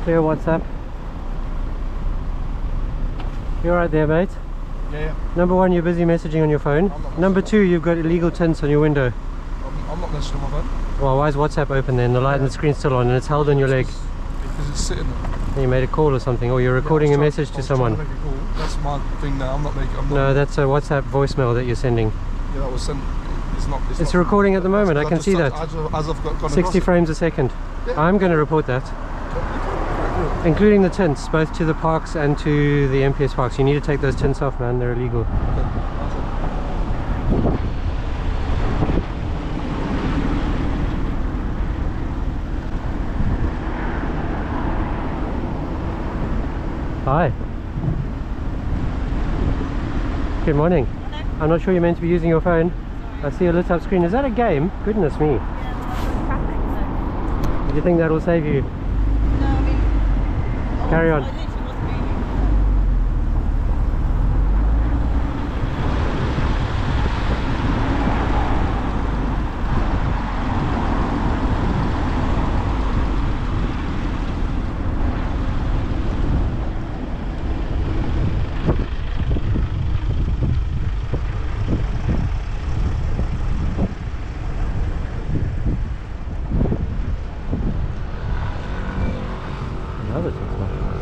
Clear WhatsApp. You alright there, mate? Yeah. Number one, you're busy messaging on your phone. Number two, you've got illegal tints on your window. I'm not messaging on my phone. Well, why is WhatsApp open then? The light and the screen's still on and it's held on your leg. Because it's sitting there. You made a call or something, or you're recording a message to someone. Make a call. That's my thing now. I'm not making. No, that's a WhatsApp voicemail that you're sending. Yeah, that was sent. It's not recording at the moment. I can see that. As I've got 60 frames a second. Yeah. I'm going to report that. Including the tints, both to the parks and to the MPS parks. You need to take those tints off, man. They're illegal. Hi. Good morning. Hello. I'm not sure you're meant to be using your phone. Sorry. I see a lit up screen. Is that a game? Goodness me. Yeah, traffic, so. Do you think that will save you? No, I mean... Carry on. I literally wasn't moving. Another 6 months.